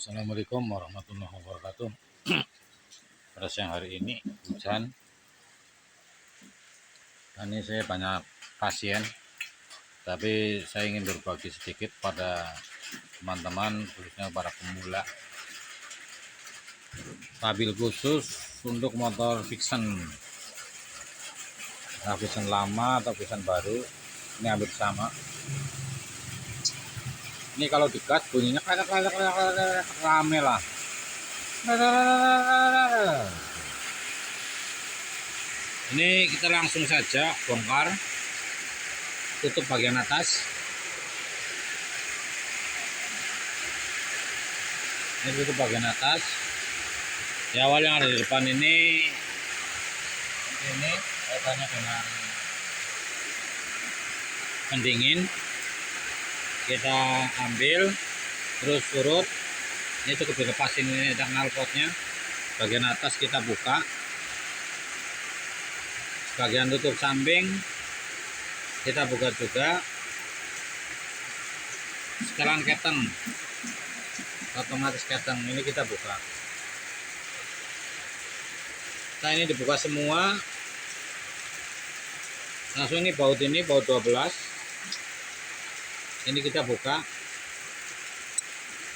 Assalamualaikum warahmatullahi wabarakatuh. Pada siang hari ini hujan. Ini saya banyak pasien, tapi saya ingin berbagi sedikit pada teman-teman, khususnya para pemula. Stabil khusus untuk motor Vision, Vision lama atau Vision baru, ini hampir sama. Ini kalau digas bunyinya rame lah. Ini kita langsung saja bongkar, tutup bagian atas. Ini tutup bagian atas. Di awal yang ada di depan ini kaitannya dengan pendingin. Kita ambil terus urut. Ini cukup dilepas, ini ada knalpotnya. Bagian atas kita buka, bagian tutup samping kita buka juga. Setelan keteng, otomatis keteng ini kita buka. Nah, ini dibuka semua. Langsung ini baut 12. Ini kita buka.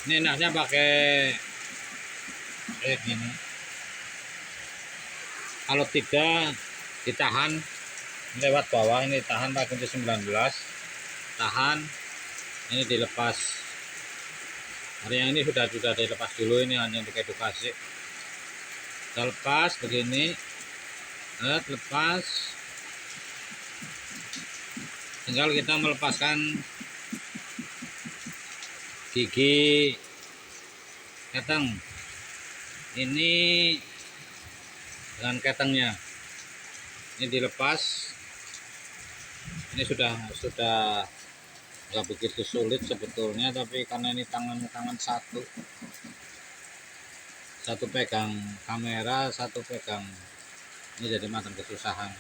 Ini enaknya pakai kayak gini. Kalau tidak ditahan lewat bawah, ini tahan pakai kunci 19. Tahan. Ini dilepas. Hari yang ini sudah dilepas dulu, ini hanya untuk edukasi. Kita lepas begini. Lepas. Tinggal kita melepaskan gigi keteng ini dengan ketengnya. Ini dilepas. Ini sudah nggak begitu sulit sebetulnya, tapi karena ini tangan satu pegang kamera, satu pegang ini, jadi makan kesusahan.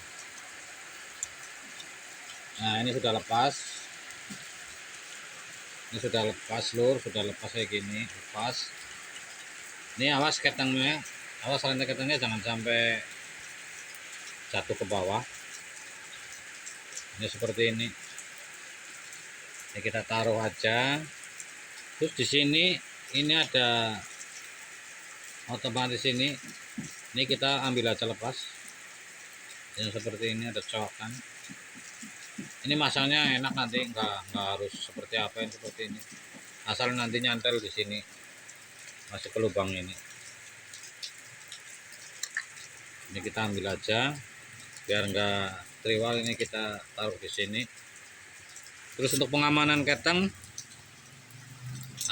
Nah, ini sudah lepas. Ini sudah lepas lur, sudah lepas kayak gini, lepas. Ini awas ketengnya, awas rantai ketengnya jangan sampai jatuh ke bawah. Ini seperti ini. Ini kita taruh aja. Terus di sini ini ada otomatis ini kita ambil aja lepas. Yang seperti ini ada cokan. Ini masangnya enak, nanti nggak harus seperti apa yang seperti ini. Asal nanti nyantel di sini, masuk ke lubang ini. Ini kita ambil aja, biar nggak triwal. Ini kita taruh di sini. Terus untuk pengamanan keteng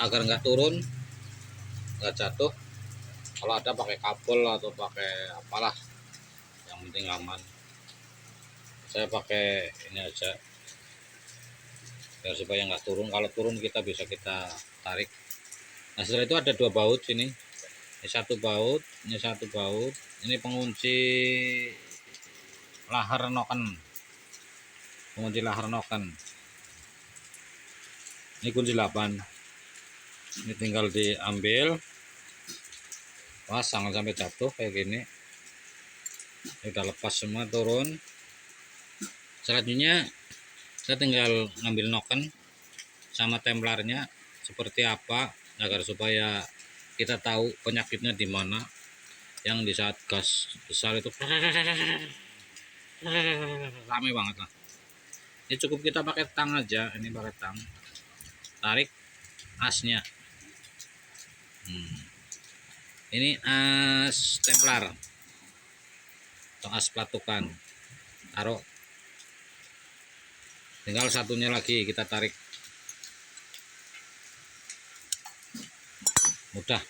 agar nggak turun, nggak jatuh, kalau ada pakai kabel atau pakai apalah, yang penting aman. Saya pakai ini aja biar supaya nggak turun. Kalau turun kita bisa kita tarik. Nah, setelah itu ada 2 baut sini. Ini 1 baut, ini 1 baut. Ini pengunci lahar noken. Pengunci lahar noken. Ini kunci 8. Ini tinggal diambil. Pas, jangan sampai jatuh kayak gini. Ini udah lepas semua, turun. Selanjutnya saya tinggal ngambil noken sama templarnya seperti apa, agar supaya kita tahu penyakitnya di mana. Yang di saat gas besar itu rame banget lah. Ini cukup kita pakai tang aja. Ini pakai tang, tarik asnya. Ini as templar atau as platukan, taruh. Tinggal satunya lagi kita tarik, mudah.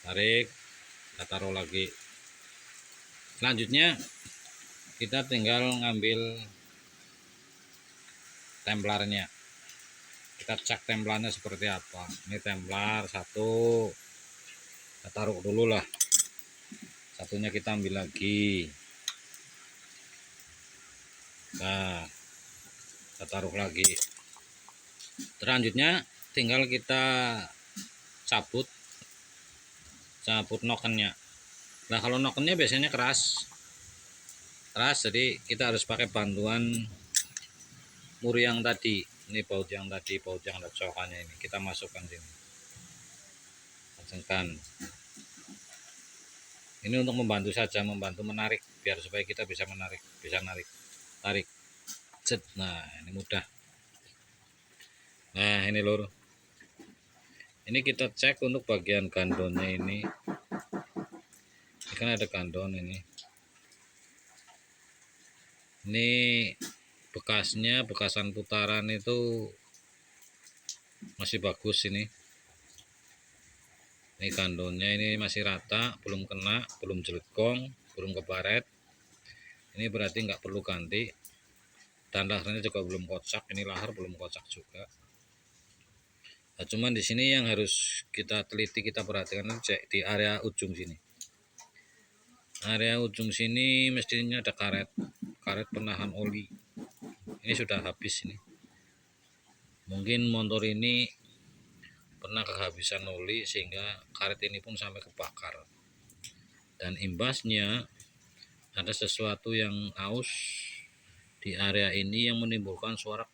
Tarik, kita taruh lagi. Selanjutnya kita tinggal ngambil templarnya. Kita cek templarnya seperti apa. Ini templar 1, kita taruh dulu lah. Satunya kita ambil lagi. Nah, kita taruh lagi. Selanjutnya tinggal kita cabut nokennya. Nah kalau nokennya biasanya keras, jadi kita harus pakai bantuan muri yang tadi. Ini baut yang ada cokannya ini kita masukkan sini, kencangkan. Ini untuk membantu saja, membantu menarik biar supaya kita bisa narik, tarik, set. Nah ini mudah. Nah ini lur, ini kita cek untuk bagian gandonnya ini kan ada gandon ini bekasnya, bekasan putaran itu masih bagus. Ini gandonnya ini masih rata, belum kena, belum jelekong, belum kebaret. Ini berarti nggak perlu ganti. Dan laharnya juga belum kocak, ini lahar belum kocak juga. Nah, cuman di sini yang harus kita teliti, kita perhatikan cek di area ujung sini. Area ujung sini mestinya ada karet penahan oli. Ini sudah habis ini. Mungkin motor ini pernah kehabisan oli sehingga karet ini pun sampai kebakar. Dan imbasnya ada sesuatu yang aus di area ini yang menimbulkan suara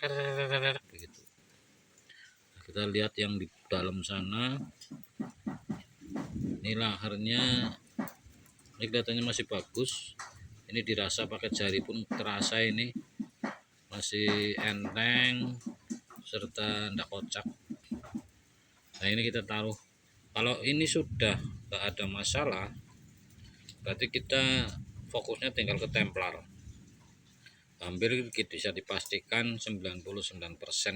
begitu. Kita lihat yang di dalam sana. Ini laharnya ini kelihatannya masih bagus. Ini dirasa pakai jari pun terasa ini masih enteng serta tidak kocak. Nah ini kita taruh. Kalau ini sudah tidak ada masalah, berarti kita fokusnya tinggal ke templar. Hampir bisa dipastikan 99%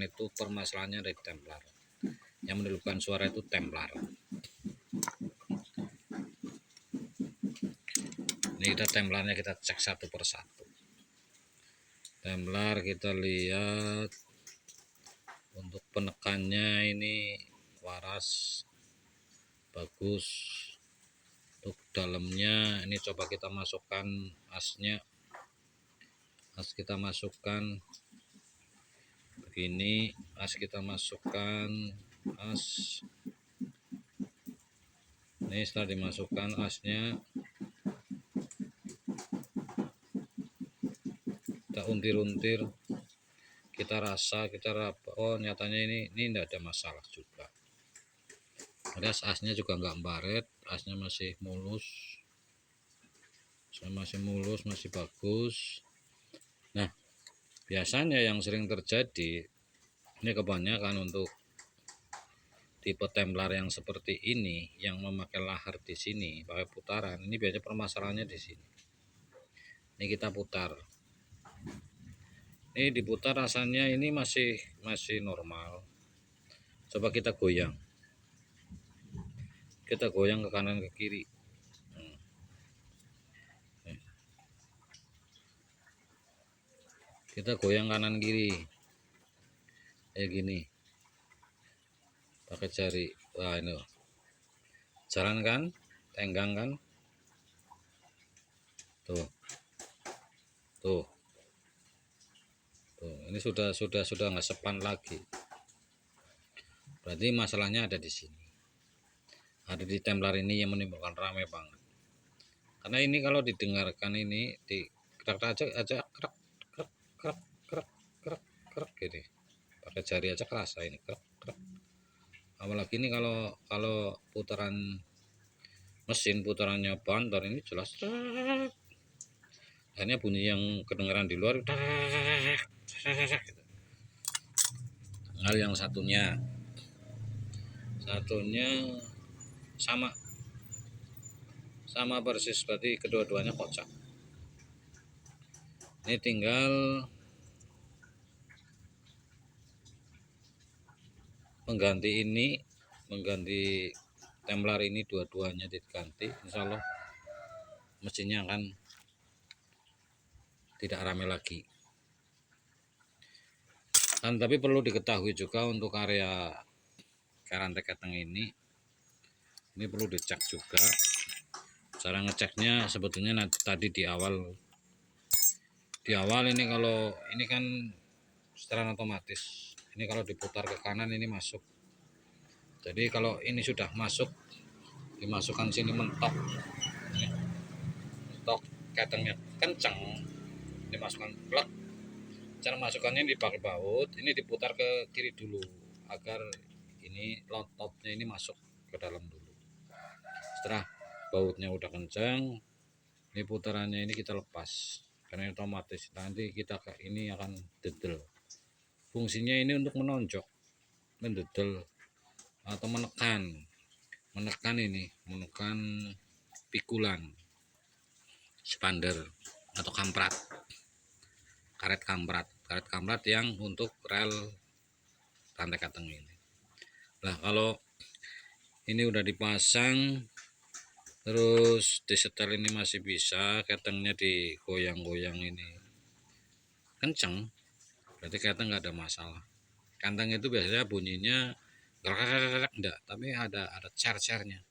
itu permasalahannya dari templar. Yang menimbulkan suara itu templar. Ini kita templarnya kita cek satu persatu. Templar kita lihat untuk penekannya ini waras, bagus. Untuk dalamnya ini coba kita masukkan asnya. As kita masukkan begini, as kita masukkan as. Ini setelah dimasukkan asnya, kita untir-untir, kita rasa, kita raba. Oh nyatanya ini tidak ada masalah juga. Alias asnya juga nggak baret, asnya masih mulus, masih bagus. Nah biasanya yang sering terjadi ini kebanyakan untuk tipe templar yang seperti ini yang memakai lahar di sini pakai putaran, ini biasanya permasalahannya di sini. Ini kita putar, ini diputar rasanya ini masih normal. Coba kita goyang ke kanan ke kiri. Kita goyang kanan kiri kayak gini pakai jari. Wah ini jalan kan, tenggang kan, tuh ini sudah nggak sepan lagi. Berarti masalahnya ada di sini, ada di templar ini yang menimbulkan rame banget. Karena ini kalau didengarkan ini di kerak aja kerak gini, pakai jari aja kerasa ini kerak. Apalagi ini kalau putaran mesin, putarannya bantar ini jelas hanya bunyi yang kedengaran di luar. Hal yang satunya sama persis, berarti kedua-duanya kocak. Ini tinggal mengganti templar ini, dua-duanya diganti, insya Allah mesinnya akan tidak rame lagi. Dan tapi perlu diketahui juga untuk area rantai keteng ini perlu dicek juga. Cara ngeceknya sebetulnya tadi di awal ini, kalau ini kan secara otomatis, ini kalau diputar ke kanan ini masuk, Jadi kalau ini sudah masuk, dimasukkan sini mentok, mentok ketengnya kenceng, dimasukkan plek. Cara masukkannya dipakai baut, ini diputar ke kiri dulu agar ini lototnya ini masuk ke dalam dulu. Setelah bautnya udah kencang, ini putarannya ini kita lepas, karena otomatis nanti kita ke ini akan dedel. Fungsinya ini untuk menonjok, mendedel atau menekan ini, menekan pikulan, spander atau kamprat, karet kamprat yang untuk rel rantai kateng ini. Nah kalau ini udah dipasang terus disetel ini masih bisa, ketengnya digoyang-goyang ini kenceng, berarti keteng nggak ada masalah. Kanteng itu biasanya bunyinya enggak, tapi ada cer-cernya,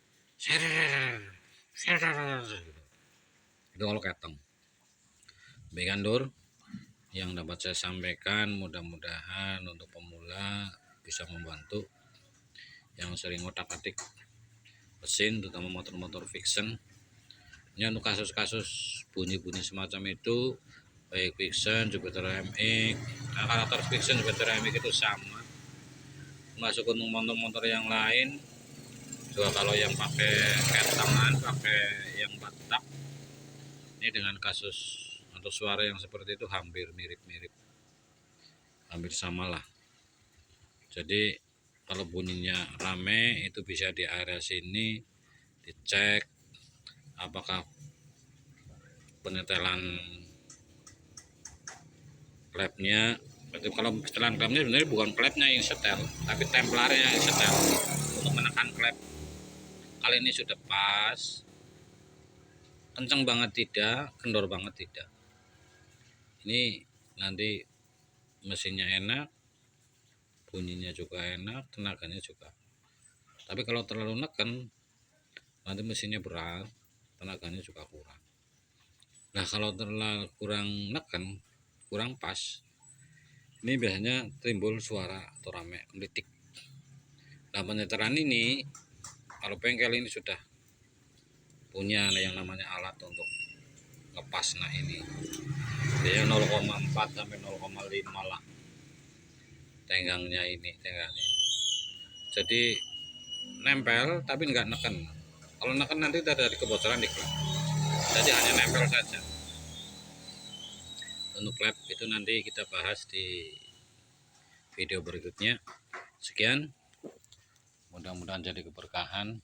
itu kalau keteng. Demikian Dur yang dapat saya sampaikan, mudah-mudahan untuk pemula bisa membantu yang sering otak-atik mesin, terutama motor-motor fiction. Ini untuk kasus-kasus bunyi-bunyi semacam itu, baik fiction, Jupiter MX, nah, karakter fiction Jupiter MX itu sama, masuk untuk motor-motor yang lain juga. Kalau yang pakai tangan, pakai yang batak, ini dengan kasus atau suara yang seperti itu hampir mirip-mirip, hampir sama lah. Jadi kalau bunyinya rame itu bisa di area sini dicek apakah penetelan klepnya. Kalau setelan klepnya sebenarnya bukan klepnya yang setel, tapi templarnya yang setel untuk menekan klep. Kali ini sudah pas, kenceng banget tidak, kendor banget tidak. Ini nanti mesinnya enak, bunyinya juga enak, tenaganya juga. Tapi kalau terlalu neken nanti mesinnya berat, tenaganya juga kurang. Nah kalau terlalu kurang neken, kurang pas, ini biasanya timbul suara atau rame melitik. Nah penyeteran ini kalau bengkel ini sudah punya yang namanya alat untuk ngepas. Nah ini dia 0,4 sampai 0,5 lah tenggangnya ini. Jadi nempel tapi nggak neken. Kalau neken nanti ada kebocoran di klep, jadi hanya nempel saja. Untuk klep itu nanti kita bahas di video berikutnya. Sekian, mudah-mudahan jadi keberkahan,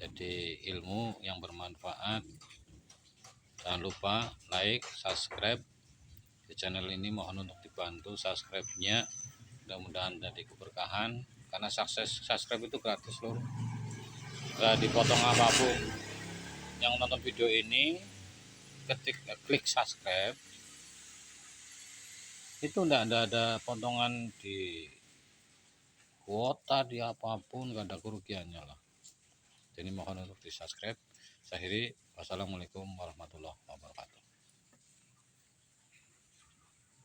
jadi ilmu yang bermanfaat. Jangan lupa like, subscribe di channel ini, mohon untuk dibantu subscribe-nya. Mudah-mudahan jadi keberkahan, karena subscribe itu gratis loh, gak dipotong apapun. Yang nonton video ini klik subscribe itu enggak ada potongan di kuota, di apapun, gak ada kerugiannya lah. Jadi mohon untuk di subscribe. Saya akhiri, wassalamualaikum warahmatullahi wabarakatuh.